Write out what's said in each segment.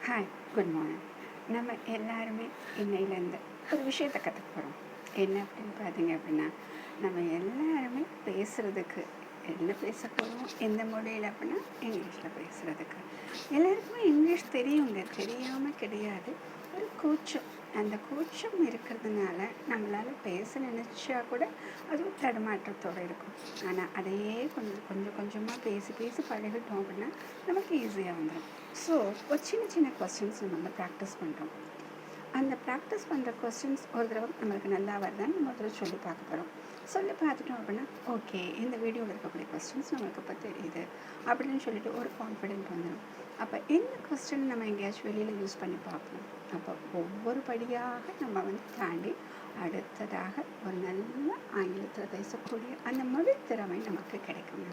Hi, good morning. நம்ம எல்லாருமே இன்னையிலேருந்து ஒரு விஷயத்தை கற்றுக்க போகிறோம். என்ன அப்படின்னு பார்த்தீங்க அப்படின்னா, நம்ம எல்லாருமே பேசுகிறதுக்கு என்ன பேச போகிறோம், எந்த மொழியில் அப்படின்னா இங்கிலீஷில் பேசுகிறதுக்கு. எல்லாருக்குமே இங்கிலீஷ் தெரியுங்க, தெரியாமல் கிடையாது. ஒரு கூச்சம், அந்த கூச்சம் இருக்கிறதுனால நம்மளால் பேச நினச்சா கூட அதுவும் தடுமாற்றத்தோடு இருக்கும். ஆனால் அதையே கொஞ்சம் கொஞ்சமாக பேசி பேசி பழகிட்டோம் அப்படின்னா நமக்கு ஈஸியாக வந்துடும். ஸோ ஒரு சின்ன சின்ன கொஸ்டின்ஸ் நம்ம ப்ராக்டிஸ் பண்ணுறோம். அந்த ப்ராக்டிஸ் பண்ணுற கொஸ்டின்ஸ் ஒரு தடவை நம்மளுக்கு நல்லா வருதான்னு நம்ம ஒரு தடவை சொல்லி பார்க்க போகிறோம். சொல்லி பார்த்துட்டோம் அப்படின்னா ஓகே, இந்த வீடியோவில் இருக்கக்கூடிய கொஸ்டின்ஸ் நம்மளுக்கு இப்போ தெரியுது அப்படின்னு சொல்லிட்டு ஒரு கான்ஃபிடென்ட் வந்துடும். அப்போ இந்த கொஸ்டின் நம்ம எங்கேயாச்சும் வெளியில் யூஸ் பண்ணி பார்ப்போம். அப்போ ஒவ்வொரு படியாக நம்ம தாண்டி அடுத்ததாக ஒரு நல்ல ஆங்கிலத்தில் பேசக்கூடிய அந்த மொழி திறமை நமக்கு கிடைக்குங்க.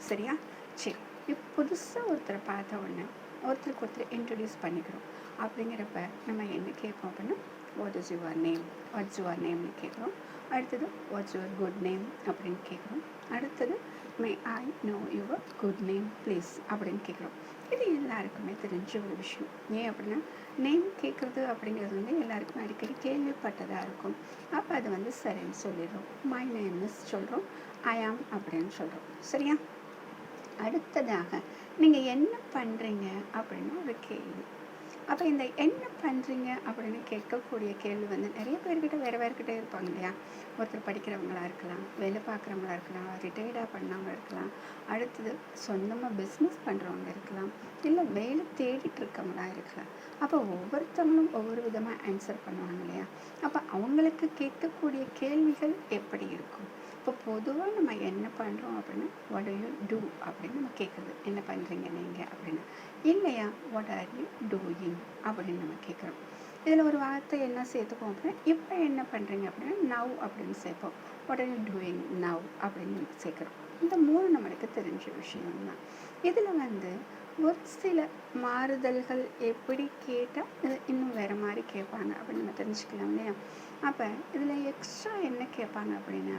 சரியா? சரி, இப்போ புதுசாக ஒருத்தரை பார்த்த உடனே ஒருத்தருக்கு ஒருத்தர் இன்ட்ரடியூஸ் பண்ணிக்கிறோம். அப்படிங்கிறப்ப நம்ம என்ன கேட்போம் அப்படின்னா what is your name, what's your நேம்னு கேட்குறோம். அடுத்தது வாட்ஸ் யுவர் குட் நேம் அப்படின்னு கேட்குறோம். அடுத்தது may I know your good name please அப்படின்னு கேட்குறோம். இது எல்லாருக்குமே தெரிஞ்ச ஒரு விஷயம். ஏன் அப்படின்னா நேம் கேட்குறது அப்படிங்கிறது எல்லாருக்குமே அடிக்கடி கேள்விப்பட்டதாக இருக்கும். அப்போ அது சரின்னு சொல்லிடுறோம். மை நேம்னு சொல்கிறோம், ஐ ஆம் அப்படின்னு சொல்கிறோம். சரியா? அடுத்ததாக நீங்கள் என்ன பண்ணுறீங்க அப்படின்னு ஒரு கேள்வி. அப்போ இந்த என்ன பண்ணுறீங்க அப்படின்னு கேட்கக்கூடிய கேள்வி நிறைய பேர்கிட்ட வேறுகிட்ட இருப்பாங்க இல்லையா? ஒருத்தர் படிக்கிறவங்களா இருக்கலாம், வேலை பார்க்குறவங்களா இருக்கலாம், ரிட்டையர்டாக பண்ணவங்க இருக்கலாம், அடுத்தது சொந்தமாக பிஸ்னஸ் பண்ணுறவங்க இருக்கலாம், இல்லை வேலை தேடிட்டு இருக்கவங்களா இருக்கலாம். அப்போ ஒவ்வொருத்தவங்களும் ஒவ்வொரு விதமாக ஆன்சர் பண்ணுவாங்க இல்லையா? அப்போ அவங்களுக்கு கேட்கக்கூடிய கேள்விகள் எப்படி இருக்கும்? இப்போ பொதுவாக நம்ம என்ன பண்ணுறோம் அப்படின்னா வாட் டு யூ டூ அப்படின்னு நம்ம கேட்குறது. என்ன பண்ணுறீங்க நீங்கள் அப்படின்னு. இல்லையா வாட் ஆர் யூ டூயிங் அப்படின்னு நம்ம கேட்குறோம். இதில் ஒரு வார்த்தை என்ன சேர்த்துப்போம் அப்படின்னா இப்போ என்ன பண்ணுறீங்க அப்படின்னா நவ் அப்படின்னு சேர்ப்போம். What are you doing now அப்படின்னு நம்ம சேர்க்குறோம். இந்த மூணு நம்மளுக்கு தெரிஞ்ச விஷயம்தான். இதில் ஒரு சில மாறுதல்கள் எப்படி கேட்டால் இது இன்னும் வேறு மாதிரி கேட்பாங்க அப்படின்னு நம்ம தெரிஞ்சுக்கலாம் இல்லையா? அப்போ இதில் எக்ஸ்ட்ரா என்ன கேட்பாங்க அப்படின்னா,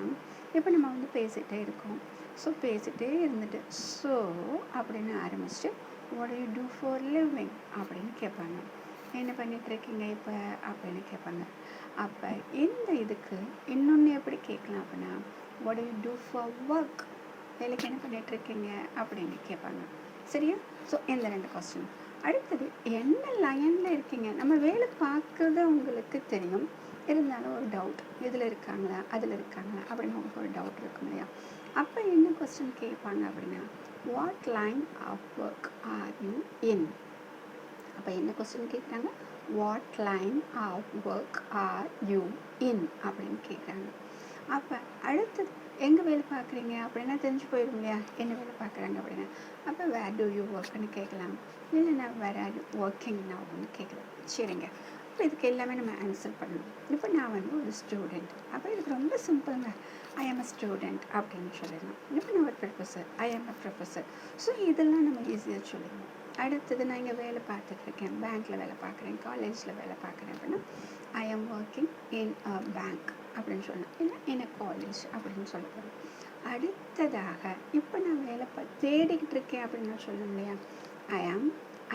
இப்போ நம்ம பேசிகிட்டே இருக்கோம். ஸோ பேசிகிட்டே இருந்துட்டு ஸோ அப்படின்னு ஆரம்பிச்சுட்டு what you do for living அப்படின்னு கேட்பாங்க. என்ன பண்ணிகிட்ருக்கீங்க இப்போ அப்படின்னு கேட்பாங்க. அப்போ இந்த இதுக்கு இன்னொன்று எப்படி கேட்கலாம் அப்படின்னா what you do for work, வேலைக்கு என்ன பண்ணிகிட்ருக்கீங்க அப்படின்னு கேட்பாங்க. சரியா? ஸோ இந்த 2 கொஸ்டின். அடுத்தது என்ன லைனில் இருக்கீங்க, நம்ம வேலை பார்க்குறது உங்களுக்கு தெரியும், இருந்தாலும் ஒரு டவுட், இதில் இருக்காங்களா அதில் இருக்காங்களா அப்படின்னு உங்களுக்கு ஒரு டவுட் இருக்கும் இல்லையா? அப்போ என்ன கொஸ்டின் கேட்பாங்க அப்படின்னா what line of work are you in. அப்போ என்ன கொஸ்டின் கேட்குறாங்க? What line of work are you in அப்படின்னு கேட்குறாங்க. அப்போ அடுத்தது எங்கே வேலை பார்க்குறீங்க அப்படின்னா தெரிஞ்சு போயிடும் இல்லையா என்ன வேலை பார்க்குறாங்க அப்படின்னா. அப்போ வேர் டூ யூ ஒர்க்னு கேட்கலாம், இல்லைன்னா வேர் ஆர் யூ ஒர்க்கிங் நவ்னு கேட்கலாம். சரிங்க, இப்போ இதுக்கு எல்லாமே நம்ம ஆன்சர் பண்ணணும். இப்போ நான் ஒரு ஸ்டூடெண்ட், அப்போ இதுக்கு ரொம்ப சிம்பிளுங்க. ஐ ஆம் அ ஸ்டூடெண்ட் அப்படின்னு சொல்லிடலாம். இப்போ நான் ஒரு ப்ரொஃபஸர், ஐ ஆம் அ ப்ரொஃபஸர். ஸோ இதெல்லாம் நம்ம ஈஸியாக சொல்லிடணும். அடுத்தது நான் இங்கே வேலை பார்த்துட்ருக்கேன், பேங்க்கில் வேலை பார்க்குறேன், காலேஜில் வேலை பார்க்குறேன் அப்படின்னா ஐ ஆம் ஒர்க்கிங் இன் அ பேங்க் அப்படின்னு சொல்லலாம், இல்லை இன் அ காலேஜ் அப்படின்னு சொல்ல போகிறோம். அடுத்ததாக இப்போ நான் வேலை தேடிக்கிட்டு இருக்கேன் அப்படின்னு நான் சொல்லணும் இல்லையா? ஐ ஆம்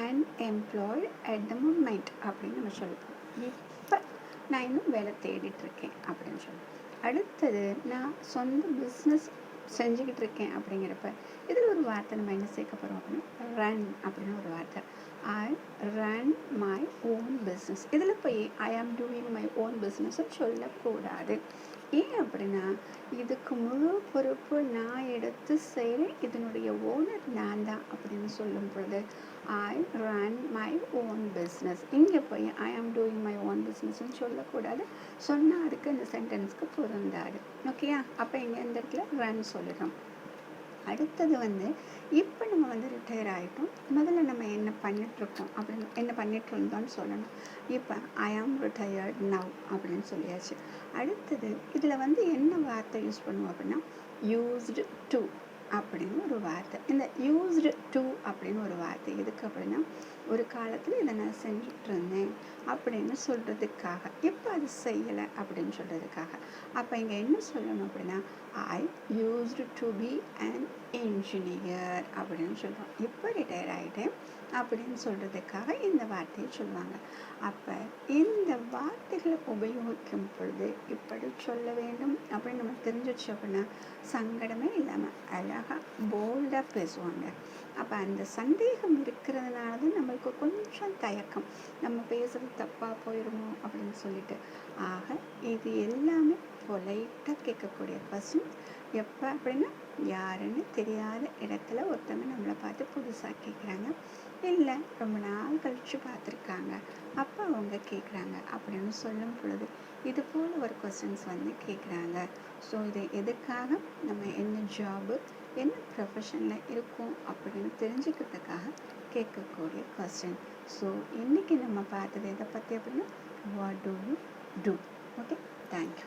அன்எம்ப்ளாய்டு அட் த மூமெண்ட் அப்படின்னு நம்ம சொல்லப்போம். இப்போ நான் இன்னும் வேலை தேடிட்டுருக்கேன் அப்படின்னு சொல்லணும். அடுத்தது நான் சொந்த பிஸ்னஸ் செஞ்சுக்கிட்டு இருக்கேன் அப்படிங்கிறப்ப இதில் ஒரு வார்த்தை நம்ம என்ன சேர்க்க போகிறோம் அப்படின்னா ரன் அப்படின்னு ஒரு வார்த்தை. ஐ ரன் மை ஓன் பிஸ்னஸ். இதில் போய் ஐ ஆம் டூயிங் மை ஓன் பிஸ்னஸ்ன்னு சொல்லக்கூடாது. ஏன் அப்படின்னா இதுக்கு முழு பொறுப்பு நான் எடுத்து செய்கிறேன், இதனுடைய ஓனர் நான் தான் அப்படின்னு சொல்லும் பொழுது ஐ ரன் மை ஓன் பிஸ்னஸ். இங்கே போய் ஐ ஆம் டூயிங் மை ஓன் பிஸ்னஸ்ன்னு சொல்லக்கூடாது. சொன்னால் அதுக்கு இந்த சென்டென்ஸ்க்கு பொருந்தாது. ஓகேயா? அப்போ இங்கே இந்த இடத்துல ரன் சொல்லிடுறோம். அடுத்தது இப்போ நம்ம ரிட்டையர் ஆகிட்டோம். முதல்ல நம்ம என்ன பண்ணிகிட்ருக்கோம் அப்படின்னு என்ன பண்ணிகிட்ருந்தோன்னு சொல்லணும். இப்போ ஐ ஆம் ரிட்டையர்ட் நவ் அப்படின்னு சொல்லியாச்சு. அடுத்தது இதில் என்ன வார்த்தை யூஸ் பண்ணுவோம் அப்படின்னா யூஸ்டு டு அப்படின்னு ஒரு வார்த்தை. இந்த யூஸ்டு டு அப்படின்னு ஒரு வார்த்தை எதுக்கு அப்படின்னா ஒரு காலத்தில் இதை நான் செஞ்சுட்டு இருந்தேன் அப்படின்னு சொல்கிறதுக்காக, இப்போ அது செய்யலை அப்படின்னு சொல்கிறதுக்காக. அப்போ இங்கே என்ன சொல்லணும் அப்படின்னா, I used to be an engineer அப்படின்னு சொல்கிறோம். இப்போ ரிட்டையர் ஆகிட்டேன் அப்படின்னு சொல்கிறதுக்காக இந்த வார்த்தையை சொல்லுவாங்க. அப்போ இந்த வார்த்தைகளை உபயோகிக்கும் பொழுது இப்படி சொல்ல வேண்டும் அப்படின்னு நம்ம தெரிஞ்சிச்சு அப்படின்னா சங்கடமே இல்லாமல் அழகாக போல்டாக பேசுவாங்க. அப்போ அந்த சந்தேகம் இருக்கிறதுனால தான் நம்மளுக்கு கொஞ்சம் தயக்கம், நம்ம பேசுகிறது தப்பாக போயிடுமோ அப்படின்னு சொல்லிட்டு. ஆக இது எல்லாமே பொலைட்டாக கேட்கக்கூடிய கொஸ்டின். எப்போ அப்படின்னா யாருன்னு தெரியாத இடத்துல ஒருத்தவங்க நம்மளை பார்த்து புதுசாக கேட்குறாங்க, இல்லை ரொம்ப நாள் கழித்து பார்த்துருக்காங்க, அப்போ அவங்க கேட்குறாங்க அப்படின்னு சொல்லும் பொழுது இது போல் ஒரு கொஸ்டின்ஸ் வந்து கேட்குறாங்க. ஸோ இது எதுக்காக, நம்ம என்ன ஜாபு என்ன ப்ரொஃபஷனில் இருக்கும் அப்படின்னு தெரிஞ்சுக்கிறதுக்காக கேட்கக்கூடிய கொஸ்டின். ஸோ இன்றைக்கி நம்ம பார்த்தது எதை பற்றி அப்படின்னா, what do you do. Okay, thank you.